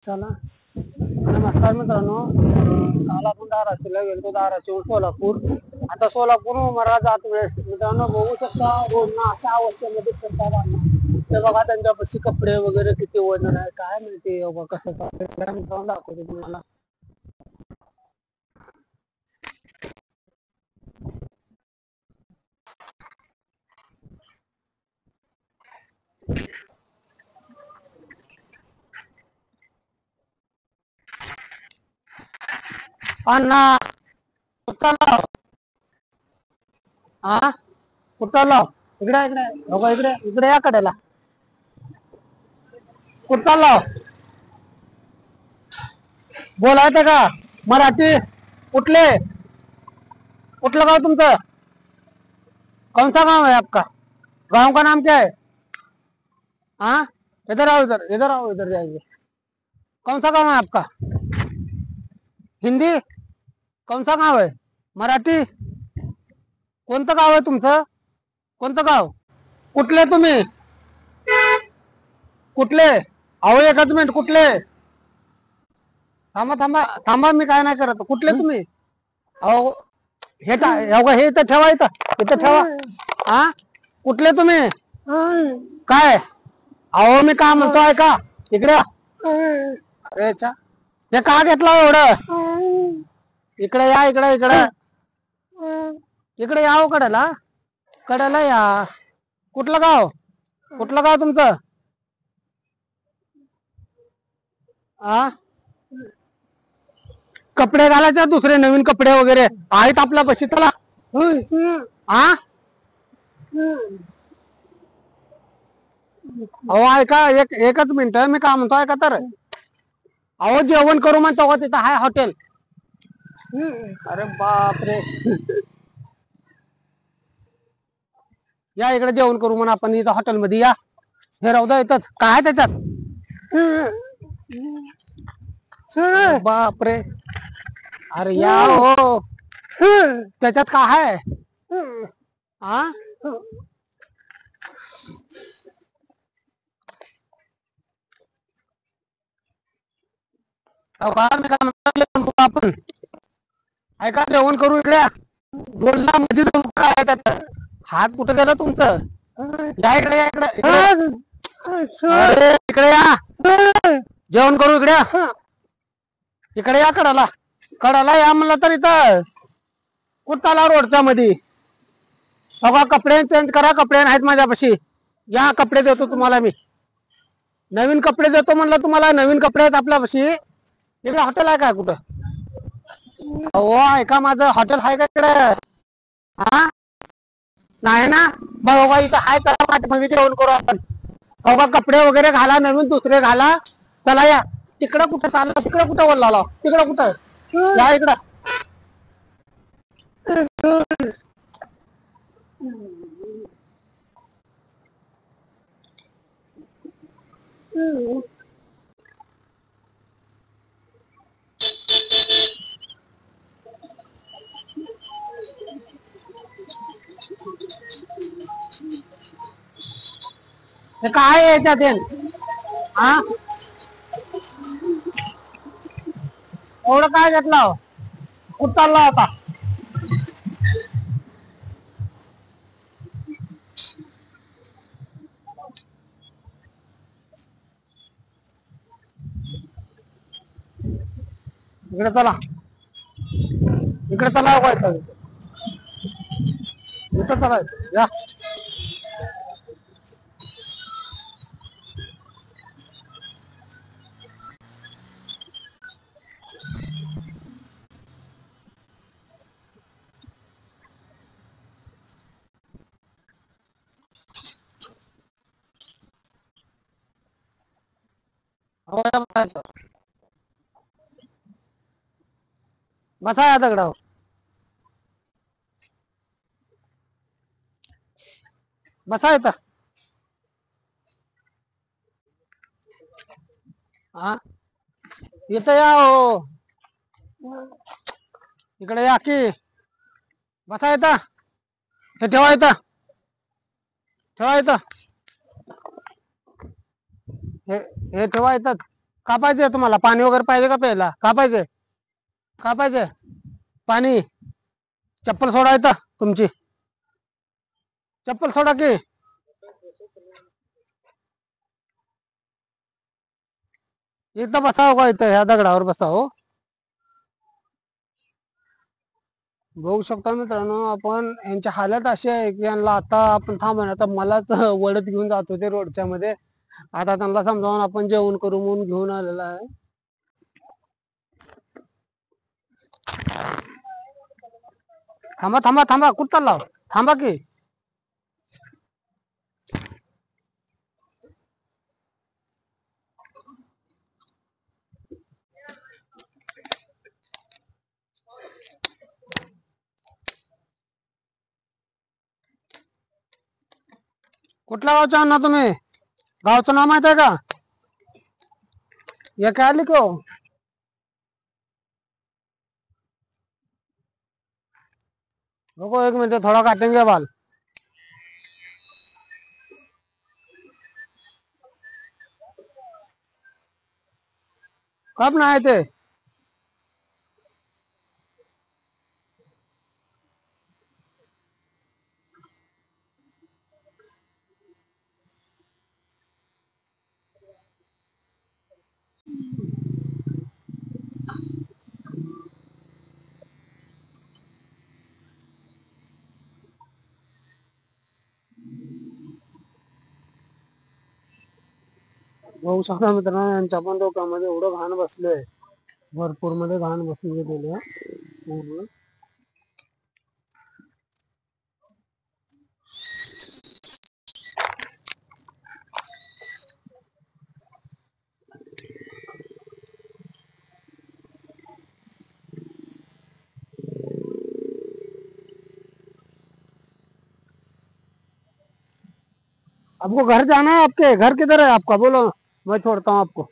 चला नमस्कार मित्रांनो, काल आपण धाराशिवला गेलो. धाराशिव सोलापूर. आता सोलापूर मला जात वेळेस मित्रांनो बघू शकता रोडना अशा अवस्थेमध्ये फिरतात. ते बघा त्यांच्यापाशी कपडे वगैरे किती वजन आहे काय माहिती बाबा कसं काय मित्रांनो दाखवतो तुम्हाला. अण्णा चला हा कुठला इकडे इकडे बघा इकडे इकडे या कडेला कुठला बोलायचं का मराठी कुठले कुठलं गाव तुमचं कौन सा गांव है आपका गांव का नाम क्या है हाँ इधर आओ इधर जाइए कौन सा गांव है आपका हिंदी कौन सा गांव है मराठी कोणतं गाव आहे तुमचं कोणतं गाव कुठले तुम्ही कुठले अहो एकच मिनिट कुठले थांबा थांबा थांबा मी काय नाही करत कुठले तुम्ही अहो हे इथं ठेवा इथं ठेवा हा कुठले तुम्ही काय अहो मी काय म्हणतो ऐका इकडे अरे हे का घेतला एवढं इकडे या इकडे इकडे इकडे या कडेला कडेला या कुठलं गाव तुमचं आ कपडे घालायचे दुसरे नवीन कपडे वगैरे आहेत आपल्या बशी त्याला हा अहो ऐका एकच मिनिट मी काय म्हणतो ऐका तर अहो जेवण करू म्हणतो का तिथं हाय हॉटेल अरे बापरे या इकडे जेवण करू म्हणून आपण इथं हॉटेलमध्ये या हे राहू द्या इथंच काय त्याच्यात बापरे अरे या हो त्याच्यात काय आहे हा मी काय म्हणतो आपण ऐका जेवण करू इकडे बोलला मध्ये काय त्यात हात कुठे गेला तुमचं या इकडे या इकडे इकडे या जेवण करू इकडे या कडाला या म्हणलं तर इथं कुठं चाला रोडच्या मध्ये बघा कपडे चेंज करा कपडे नाहीत माझ्यापाशी या कपडे देतो तुम्हाला मी नवीन कपडे देतो म्हणलं तुम्हाला नवीन कपडे आहेत आपल्यापाशी इकडे हॉटेल आहे काय कुठं हो ऐका माझं हॉटेल आहे का इकडे हा नाही ना बघा इथं हाय चला मध्ये जेवण करू आपण बघा कपडे वगैरे घाला नवीन दुसरे घाला चला या तिकडं कुठं चालला तिकडं कुठं बोलला तिकडं कुठं या इकडं काय याच्यात हा एवढं काय घेतलं कुठं चालला होता इकडे चला इथं चला या बसा या दगडावर बसा येतं हा इथं या हो इकडे या की बसा येतं हे ठेवा येतं हे ठेवा येतात का पाहिजे तुम्हाला? पाणी वगैरे पाहिजे का प्यायला? का पाहिजे? का पाहिजे पाणी? चप्पल सोडा येतं तुमची, चप्पल सोडा की. इथं बसावं का? इथं ह्या दगडावर बसावं. बघू शकता मित्रांनो, आपण यांच्या हालत अशी आहे की यांना आता आपण थांबवणार, आता मलाच वडत घेऊन जातो ते रोडच्या मध्ये. आता त्यांना समजावून आपण जेवण करू म्हणून घेऊन आलेला आहे. थांबा थांबा थांबा, कुठं चालला? थांबा की. कुठल्या गावच्या अण्णा तुम्ही? गावचं नाव माहित आहे का? ये क्या लिखो? रुको एक मिनट, थोड़ा काटेंगे बाल. कब नहाए थे? बघू शकता मित्रांनो, यांच्या पण डोक्यामध्ये एवढं घाण बसलंय, भरपूर मध्ये घाण बसून गेलेलं आहे पूर्ण. आपको घर जाना है? आपके घर किधर है आपका? बोलो, मैं छोड़ता हूँ आपको.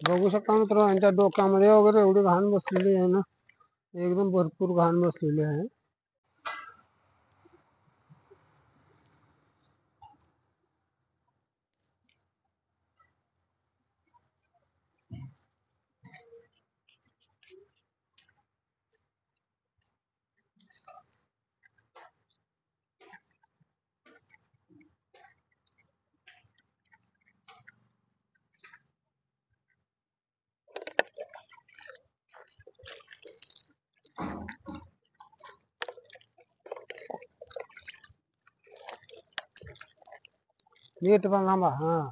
बघू शकता मित्रांनो, यांच्या डोक्यामध्ये वगैरे एवढी घाण बसलेली आहे ना, एकदम भरपूर घाण बसलेली आहे. नीट पण थांबा. हा,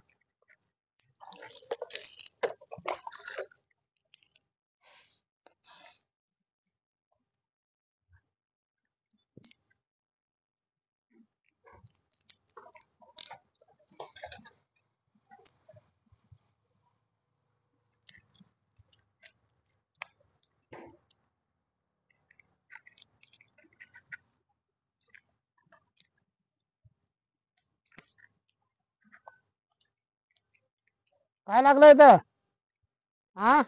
काय लागलं इथं? हा,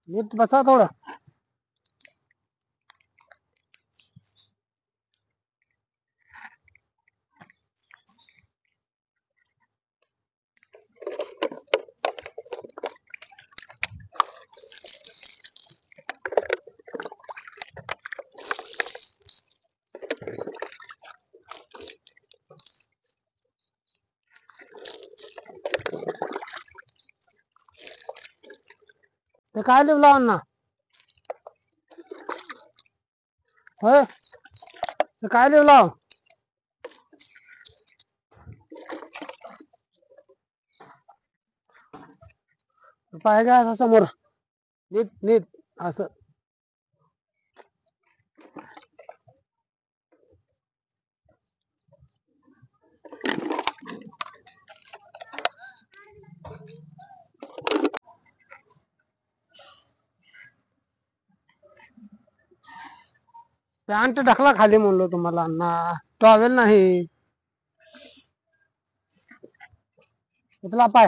नीट बसा थोडं. ते काय लिहिलं अण्णा? होय, ते काय लिहिलं? पाय घ्या असं समोर, नीट नीट असं. पॅन्ट ढकला खाली म्हणलो तुम्हाला अण्णा, टॉवेल नाही. उचला पाय.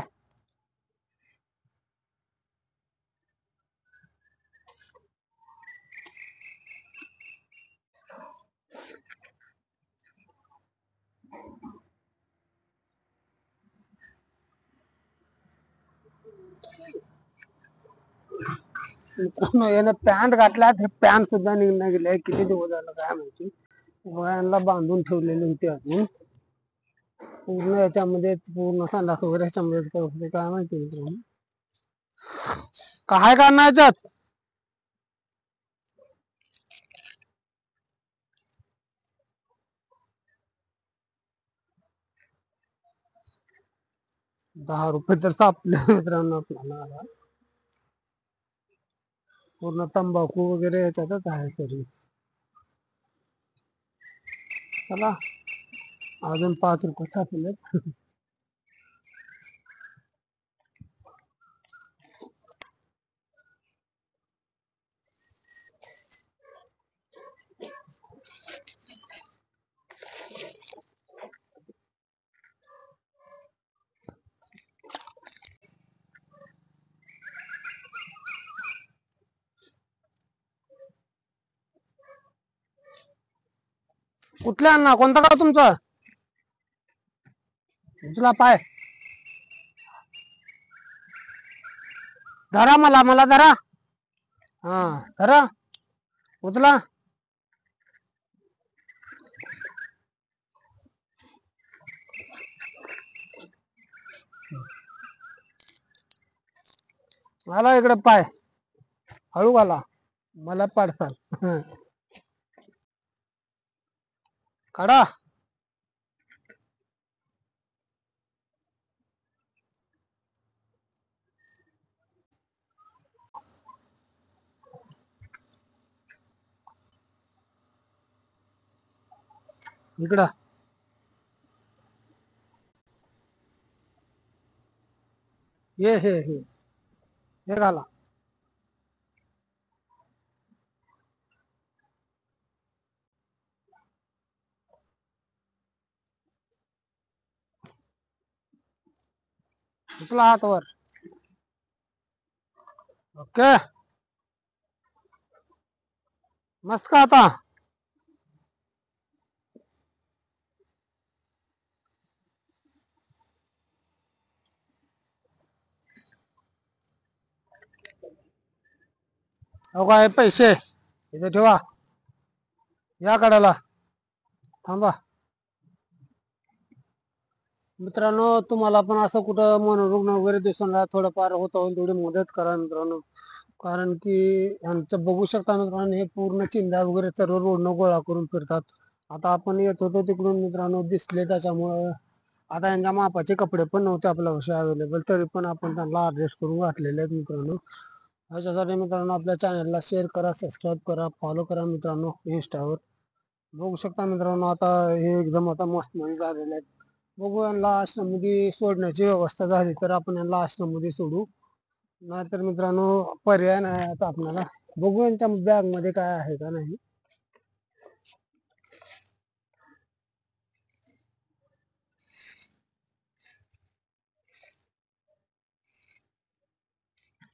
मित्रांनो यानं पॅन्ट घातला, ते पॅन्ट सुद्धा निघून गेले. किती दिवस झालं काय माहिती. वयांना बांधून ठेवलेली होती अजून पूर्ण. याच्यामध्ये पूर्ण संडास वगैरे याच्यामध्ये काय माहिती मित्रांनो. काय करणार याच्यात. ₹10 तर सापले मित्रांनो आपल्याला. पूर्ण तंबाखू वगैरे याच्यातच आहे तरी. चला अजून ₹5 सापले. कुठल्या अण्णा, कोणता गाव तुमचं. उचला पाय. धरा मला धरा. हा धरा. उचला. घाला इकडे पाय. हळू घाला. मला पाडसाल. काढा. इकडं हे घाला. उचला हात वर. ओके मस्त का आता. हो काय पैसे इथे ठेवा. या कडाला थांबा. मित्रांनो तुम्हाला पण असं कुठं मनोरुग्ण वगैरे दिसून थोडंफार होत होईल तेवढी मदत करा मित्रांनो. कारण की यांचं बघू शकता मित्रांनो, हे पूर्ण चिंध्या वगैरे सर्व रोडनं गोळा करून फिरतात. आता आपण येत होतो तिकडून मित्रांनो, दिसले त्याच्यामुळं. आता यांच्या मापाचे कपडे पण नव्हते आपल्यापाशी अवेलेबल, तरी पण आपण त्यांना ऍडजस्ट करून घातलेले आहेत मित्रांनो. ह्याच्यासाठी मित्रांनो आपल्या चॅनलला शेअर करा, सबस्क्राईब करा, फॉलो करा मित्रांनो इंस्टावर. बघू शकता मित्रांनो आता हे एकदम आता मस्त मध्ये झालेले आहेत. बघू यांना आश्रममध्ये सोडण्याची व्यवस्था झाली तर आपण यांना आश्रममध्ये सोडू. नाहीतर मित्रांनो पर्याय नाही आता आपल्याला. बघू यांच्या बॅग मध्ये काय आहे का नाही.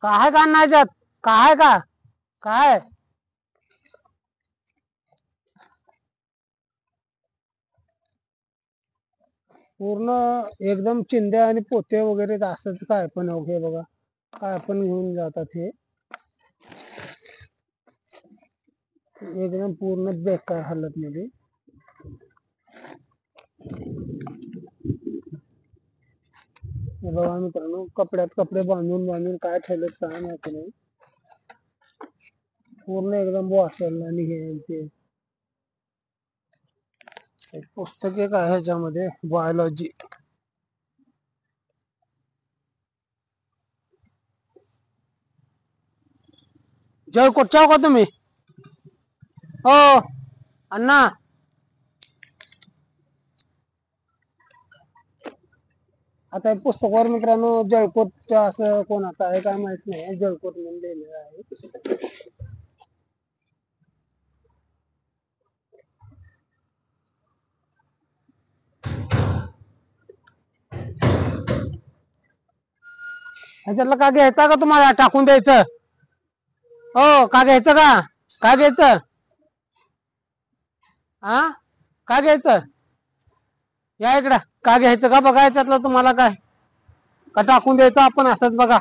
काय का नाही जात. काय का काय पूर्ण एकदम चिंध्या आणि पोते वगैरे असंच काय पण वगैरे बघा. काय पण घेऊन जातात हे. एकदम पूर्ण बेकार हालत मध्ये. बघा मित्रांनो कपड्यात कपडे बांधून बांधून काय ठेवलेत काय माहिती नाही. पूर्ण एकदम बॉटल आणि हे एक पुस्तक एक आहे ह्याच्यामध्ये बायोलॉजी. जळ कुठच्या का तुम्ही. हो अण्णा. आता पुस्तकावर मित्रांनो जळकोटच्या असं कोणाचं आहे काय माहित नाही. जळकोट म्हणून लिहिलेलं आहे. ह्याच्यातलं का घ्यायचं का तुम्हाला टाकून द्यायचं? हो का घ्यायचं का? काय घ्यायचं? हा का घ्यायचं? या इकडं. का घ्यायचं का बघा ह्याच्यातलं तुम्हाला काय का टाकून द्यायचं आपण असंच बघा.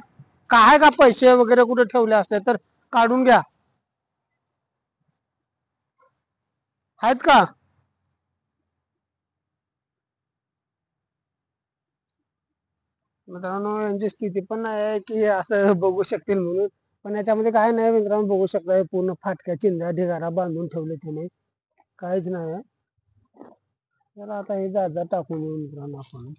काय का पैसे वगैरे कुठे ठेवले असले तर काढून घ्या. आहेत का? मित्रांनो यांची स्थिती पण नाही आहे की असं बघू शकतील म्हणून. पण याच्यामध्ये काय नाही मित्रांनो, बघू शकता पूर्ण फाटक्या चिंध्या ढिगारा बांधून ठेवले त्याने. काहीच नाही. त्याला आता हे जागा टाकून येऊ मित्रांनो आपण.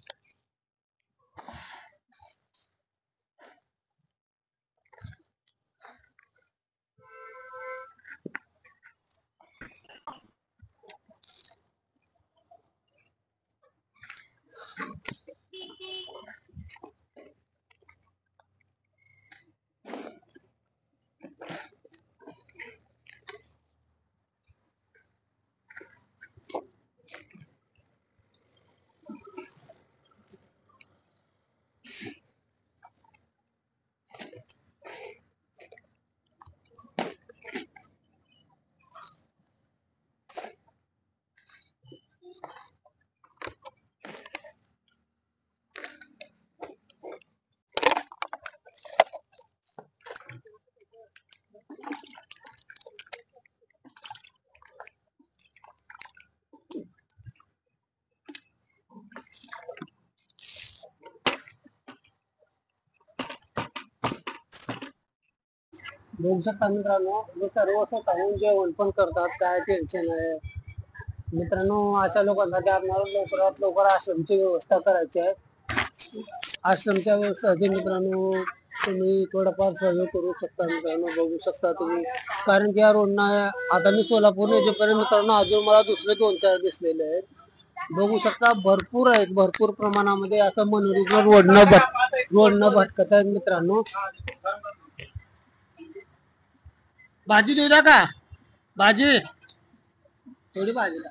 बघू शकता मित्रांनो, हे सर्व स्वतःहून जेवण पण करतात, काय टेन्शन आहे. मित्रांनो अशा लोकांसाठी आपल्याला लवकरात लवकर आश्रमची व्यवस्था करायची आहे. आश्रमच्या व्यवस्थेसाठी मित्रांनो तुम्ही थोडंफार सहयोग करू शकता. मित्रांनो बघू शकता तुम्ही, कारण की या रोडना आता मी सोलापूर येईपर्यंत मित्रांनो अजून मला दुसरे 2-4 दिसलेले आहेत. बघू शकता भरपूर आहेत, भरपूर प्रमाणामध्ये असं मनोरंजन रोडनं भटकत आहेत मित्रांनो. भाजी देऊ द्या का? भाजी थोडी भाजी द्या.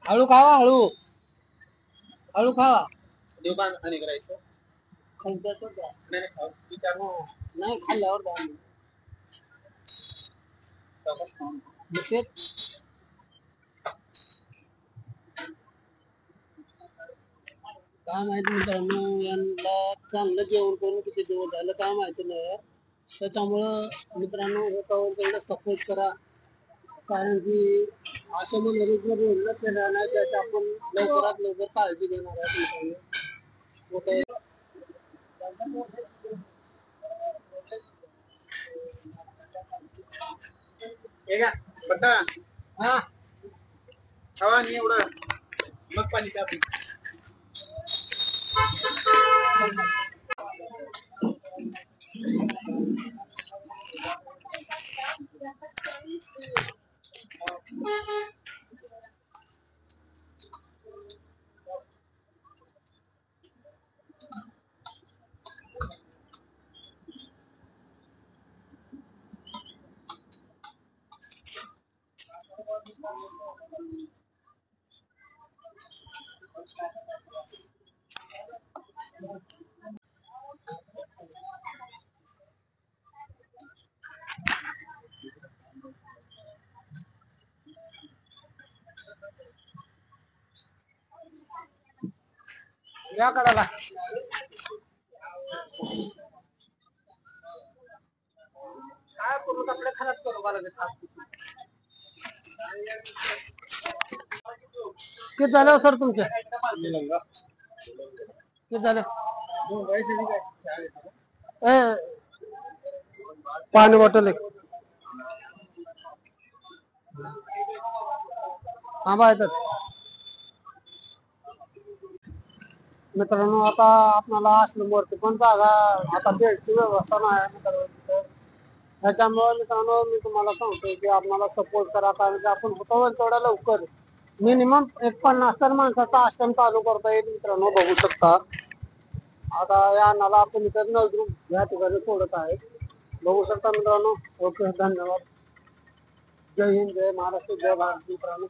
हळू खावा, हळू हळू खावा. देवबान आणि करायचं नाही खाल्ल्यावर काय माहिती मित्रांनो, यांना चांगलं जेवण करून किती दिवस झालं काय माहिती नाही. त्याच्यामुळं मित्रांनो हे करून तेवढं सपोर्ट करा, कारण की अशा मनोरंजन रोडला केला नाही त्याची आपण लवकरात लवकर काळजी घेणार आहे मित्रांनो. हा हवा नाही एवढं मग पाणी प्या. या कडाला काय करू, कपडे खराब करू मला. किती झालं सर तुमचे? किती झालं? पाणी बॉटल एक थांबा येतात. मित्रांनो आता आपल्याला आश्रमवरती पण जागा, आता बेडची व्यवस्था नाही मित्रांनो. त्याच्यामुळे मित्रांनो मी तुम्हाला सांगतो की आपल्याला सपोर्ट करा, कारण की आपण होतो तेवढ्या लवकर मिनिमम एक 50 तर माणसाचा आश्रम चालू करता येईल मित्रांनो. बघू शकता आता या नाला आपण इतर नळदुर्ग या ठिकाणी सोडत आहे. बघू शकता मित्रांनो. ओके धन्यवाद. जय हिंद, जय महाराष्ट्र, जय भारत मित्रांनो.